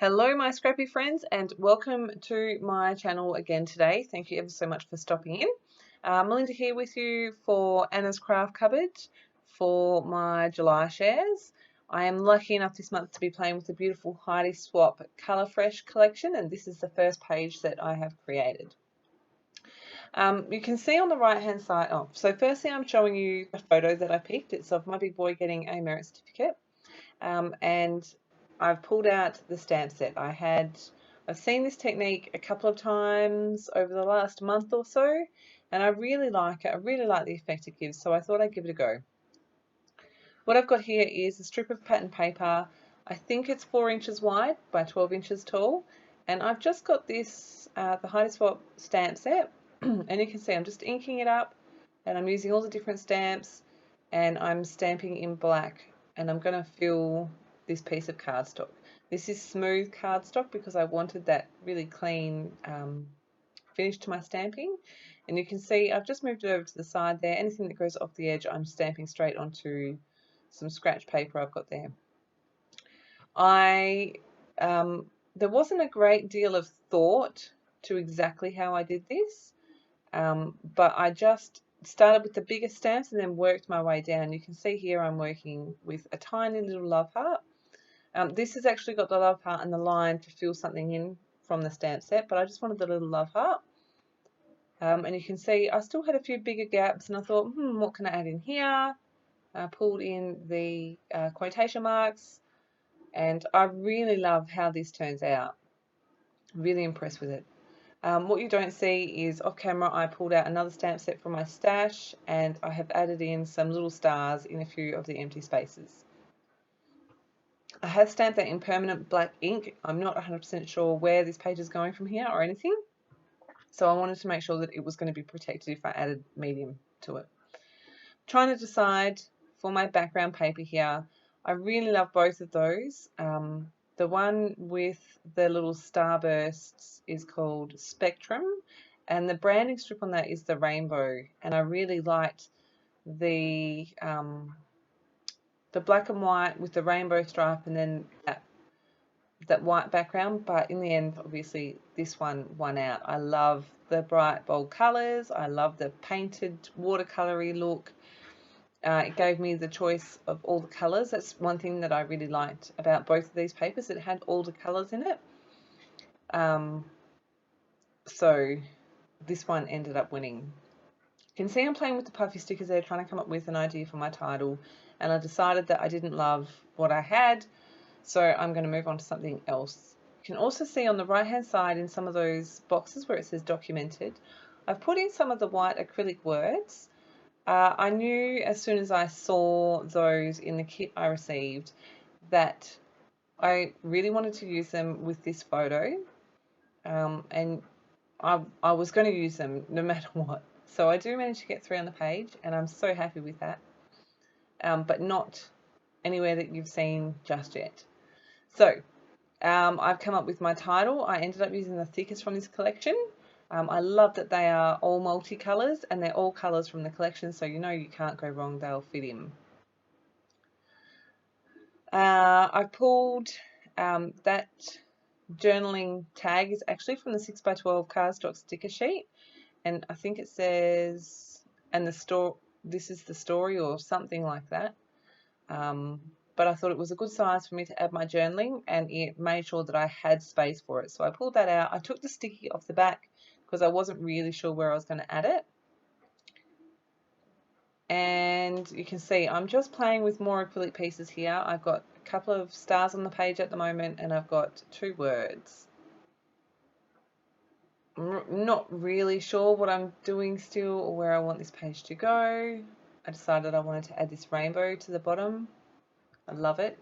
Hello my scrappy friends and welcome to my channel again today. Thank you ever so much for stopping in. Melinda here with you for Anna's Craft Cupboard for my July shares. I am lucky enough this month to be playing with the beautiful Heidi Swapp Colour Fresh collection, and this is the first page that I have created. You can see on the right hand side, so firstly I'm showing you a photo that I picked. It's of my big boy getting a merit certificate. And I've pulled out the stamp set. I've seen this technique a couple of times over the last month or so, and I really like it. I really like the effect it gives, so I thought I'd give it a go. What I've got here is a strip of pattern paper. I think it's 4 inches wide by 12 inches tall, and I've just got this, the Heidi Swapp stamp set, and you can see I'm just inking it up, and I'm using all the different stamps, and I'm stamping in black, and I'm going to fill this piece of cardstock. This is smooth cardstock because I wanted that really clean finish to my stamping, and you can see I've just moved it over to the side there. Anything that goes off the edge I'm stamping straight onto some scratch paper I've got there. There wasn't a great deal of thought to exactly how I did this, but I just started with the biggest stamps and then worked my way down. You can see here I'm working with a tiny little love heart. This has actually got the love heart and the line to fill something in from the stamp set, but I just wanted the little love heart. And you can see I still had a few bigger gaps, and I thought, what can I add in here? I pulled in the quotation marks, and I really love how this turns out. Really impressed with it. What you don't see is off camera I pulled out another stamp set from my stash, and I have added in some little stars in a few of the empty spaces. I have stamped that in permanent black ink. I'm not 100% sure where this page is going from here or anything, so I wanted to make sure that it was going to be protected if I added medium to it. Trying to decide for my background paper here, I really love both of those. The one with the little starbursts is called Spectrum, and the branding strip on that is the Rainbow, and I really liked the black and white with the rainbow stripe and then that white background, but in the end obviously this one won out. I love the bright bold colors. I love the painted watercolory look. It gave me the choice of all the colors. That's one thing that I really liked about both of these papers. It had all the colors in it. So this one ended up winning. You can see I'm playing with the puffy stickers there, trying to come up with an idea for my title, and I decided that I didn't love what I had, so I'm going to move on to something else. You can also see on the right hand side in some of those boxes where it says documented, I've put in some of the white acrylic words. I knew as soon as I saw those in the kit I received that I really wanted to use them with this photo, and I was going to use them no matter what. So I do manage to get 3 on the page, and I'm so happy with that, but not anywhere that you've seen just yet. So I've come up with my title. I ended up using the thickest from this collection. I love that they are all multicolours, and they're all colours from the collection, so you know you can't go wrong, they'll fit in. I pulled that journaling tag is actually from the 6x12 cardstock sticker sheet, and I think it says, and this is the story or something like that. But I thought it was a good size for me to add my journaling, and it made sure that I had space for it. So I pulled that out. I took the sticky off the back because I wasn't really sure where I was going to add it. And you can see I'm just playing with more acrylic pieces here. I've got a couple of stars on the page at the moment, and I've got 2 words. I'm not really sure what I'm doing still or where I want this page to go. I decided I wanted to add this rainbow to the bottom. I love it.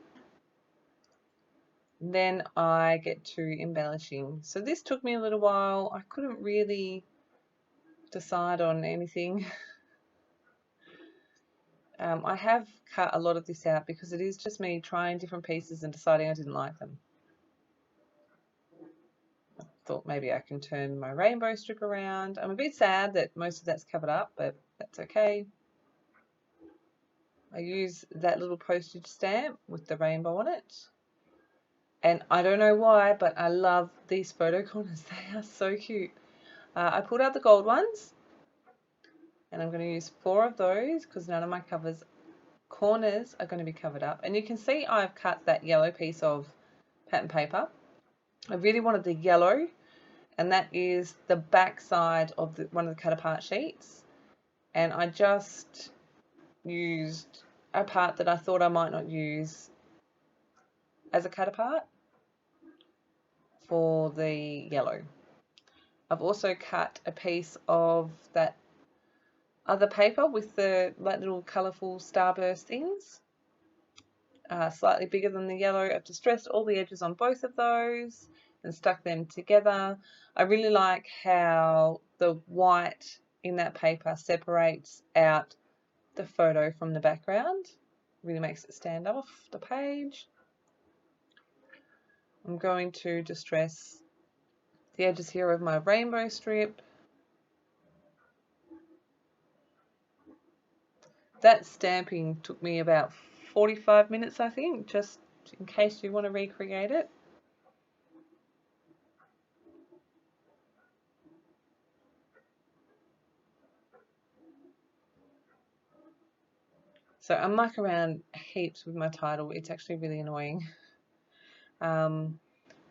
Then I get to embellishing. So this took me a little while. I couldn't really decide on anything. I have cut a lot of this out because it is just me trying different pieces and deciding I didn't like them. I thought maybe I can turn my rainbow strip around. I'm a bit sad that most of that's covered up, but that's okay. I use that little postage stamp with the rainbow on it. And I don't know why, but I love these photo corners. They are so cute. I pulled out the gold ones, and I'm going to use 4 of those because none of my corners are going to be covered up. And you can see I've cut that yellow piece of pattern paper. I really wanted the yellow, and that is the back side of one of the cut apart sheets. And I just used a part that I thought I might not use as a cut apart for the yellow. I've also cut a piece of that other paper with the little colourful starburst things, slightly bigger than the yellow. I've distressed all the edges on both of those and stuck them together. I really like how the white in that paper separates out the photo from the background. Really makes it stand off the page. I'm going to distress the edges here of my rainbow strip. That stamping took me about 45 minutes, I think, just in case you want to recreate it. So I muck around heaps with my title. It's actually really annoying.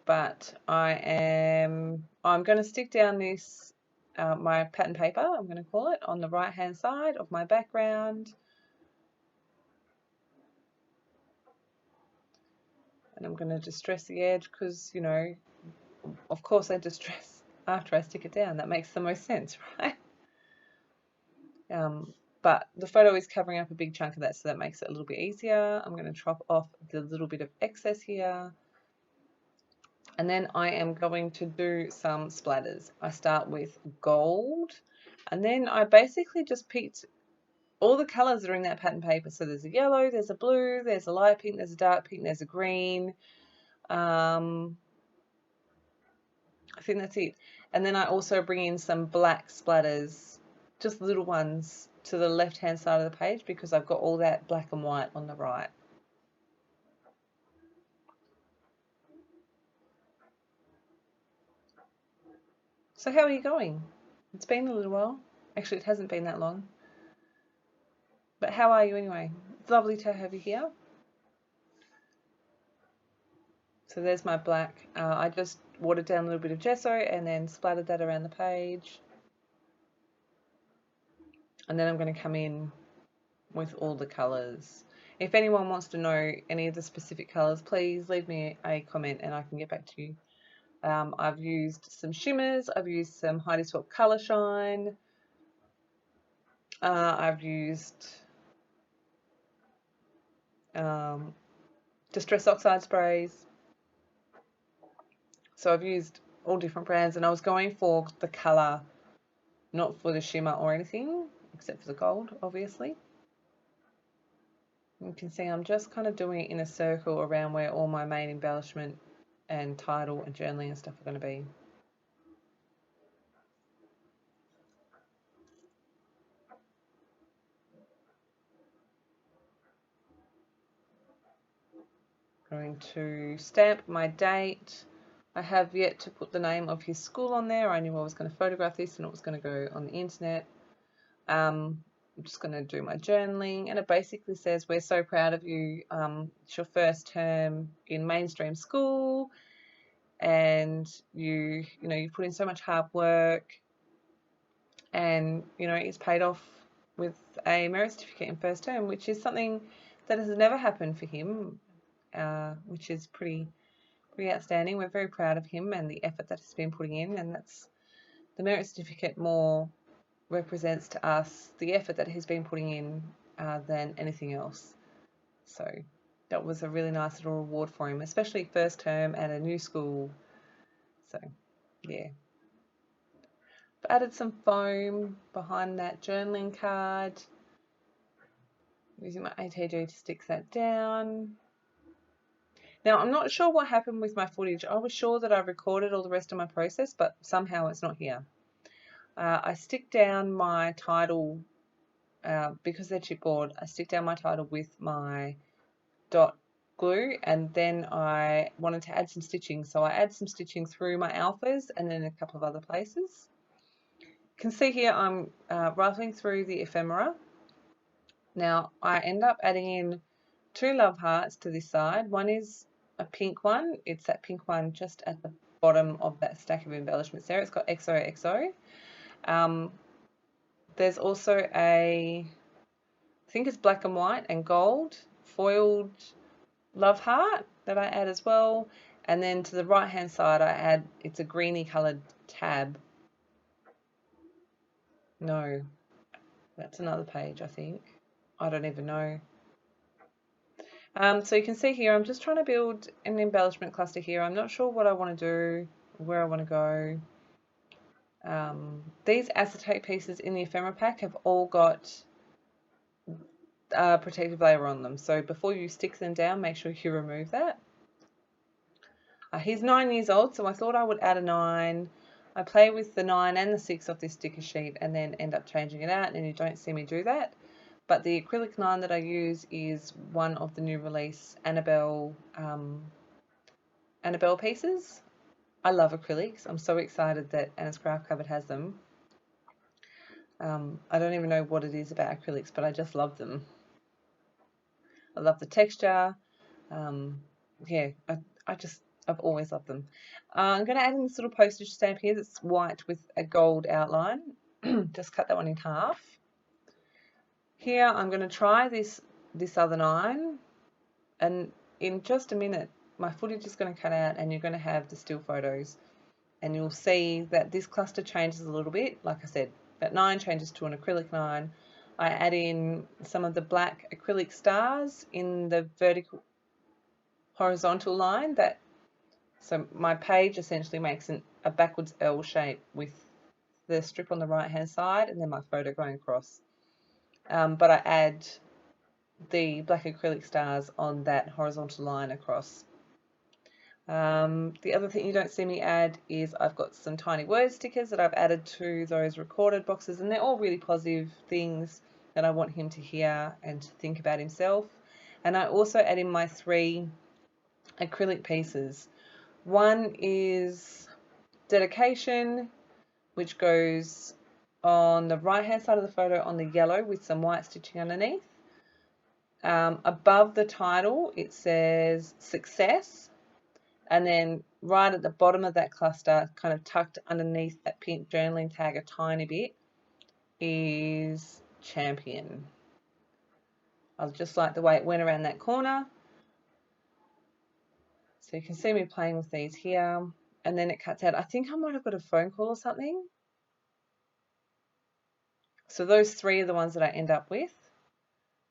But I'm going to stick down this, my pattern paper, I'm going to call it, on the right hand side of my background. And I'm going to distress the edge because, you know, of course I distress after I stick it down. That makes the most sense, right? But the photo is covering up a big chunk of that, so that makes it a little bit easier. I'm going to chop off the little bit of excess here. And then I am going to do some splatters. I start with gold, and then I basically just picked all the colours that are in that pattern paper. So there's a yellow, there's a blue, there's a light pink, there's a dark pink, there's a green. I think that's it. And then I also bring in some black splatters, just little ones, to the left hand side of the page because I've got all that black and white on the right. So how are you going? It's been a little while. Actually, it hasn't been that long. But how are you anyway? It's lovely to have you here. So there's my black. I just watered down a little bit of gesso and then splattered that around the page. And then I'm going to come in with all the colours. If anyone wants to know any of the specific colours, please leave me a comment and I can get back to you. I've used some shimmers, I've used some Heidi Swapp Colour Shine, I've used Distress Oxide sprays. So I've used all different brands, and I was going for the colour, not for the shimmer or anything, except for the gold, obviously. You can see I'm just kind of doing it in a circle around where all my main embellishment and title and journaling and stuff are going to be. Going to stamp my date. I have yet to put the name of his school on there. I knew I was going to photograph this and it was going to go on the internet. I'm just going to do my journaling, and it basically says, we're so proud of you. It's your first term in mainstream school, and you put in so much hard work, and it's paid off with a merit certificate in first term, which is something that has never happened for him, which is pretty outstanding. We're very proud of him and the effort that he's been putting in, and that's the merit certificate more represents to us the effort that he's been putting in than anything else. So that was a really nice little reward for him, especially first term at a new school. So yeah. I've added some foam behind that journaling card, using my ATG to stick that down. Now, I'm not sure what happened with my footage. I was sure that I recorded all the rest of my process, but somehow it's not here. I stick down my title, because they're chipboard, I stick down my title with my dot glue, and then I wanted to add some stitching, so I add some stitching through my alphas and then a couple of other places. You can see here I'm rifling through the ephemera. Now I end up adding in 2 love hearts to this side. One is a pink one. It's that pink one just at the bottom of that stack of embellishments there. It's got XOXO. There's also I think it's black and white and gold foiled love heart that I add as well. And then to the right hand side I add, it's a greeny coloured tab. No, that's another page I think. I don't even know. So you can see here I'm just trying to build an embellishment cluster here. I'm not sure what I want to do, where I want to go. These acetate pieces in the ephemera pack have all got a protective layer on them, so before you stick them down make sure you remove that. He's 9 years old, so I thought I would add a 9. I play with the 9 and the 6 off this sticker sheet and then end up changing it out, and you don't see me do that. But the acrylic 9 that I use is one of the new release Annabelle pieces. I love acrylics. I'm so excited that Anna's Craft Cupboard has them. I don't even know what it is about acrylics, but I just love them. I love the texture. Yeah, I've always loved them. I'm going to add in this little postage stamp here that's white with a gold outline. Just cut that one in half. Here I'm going to try this other 9, and in just a minute my footage is going to cut out and you're going to have the still photos, and you'll see that this cluster changes a little bit. Like I said, that 9 changes to an acrylic 9. I add in some of the black acrylic stars in the vertical horizontal line. So my page essentially makes a backwards L shape with the strip on the right hand side and then my photo going across. But I add the black acrylic stars on that horizontal line across. The other thing you don't see me add is I've got some tiny word stickers that I've added to those recorded boxes, and they're all really positive things that I want him to hear and to think about himself. And I also add in my 3 acrylic pieces. One is dedication, which goes on the right hand side of the photo on the yellow with some white stitching underneath. Above the title it says success, and then right at the bottom of that cluster, kind of tucked underneath that pink journaling tag a tiny bit, is champion. I just like the way it went around that corner. So you can see me playing with these here, and then it cuts out. I think I might have got a phone call or something. So those 3 are the ones that I end up with.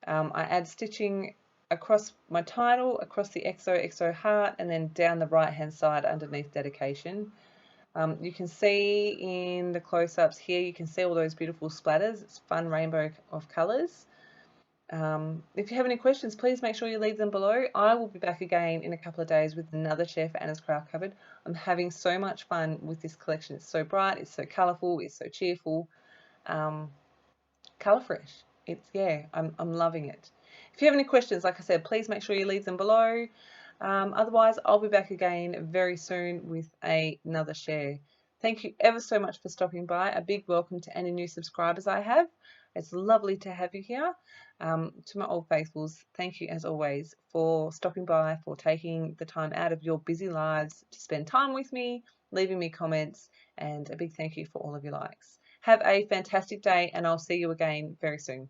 I add stitching across my title, across the XOXO heart, and then down the right hand side underneath dedication. You can see in the close-ups here, you can see all those beautiful splatters. It's a fun rainbow of colours. If you have any questions, please make sure you leave them below. I will be back again in a couple of days with another share for Anna's Craft Cupboard. I'm having so much fun with this collection. It's so bright, it's so colourful, it's so cheerful. Colour fresh. I'm loving it. If you have any questions, like I said, please make sure you leave them below. Otherwise, I'll be back again very soon with another share. Thank you ever so much for stopping by. A big welcome to any new subscribers I have. It's lovely to have you here. To my old faithfuls, thank you as always for stopping by, for taking the time out of your busy lives to spend time with me, leaving me comments, and a big thank you for all of your likes. Have a fantastic day, and I'll see you again very soon.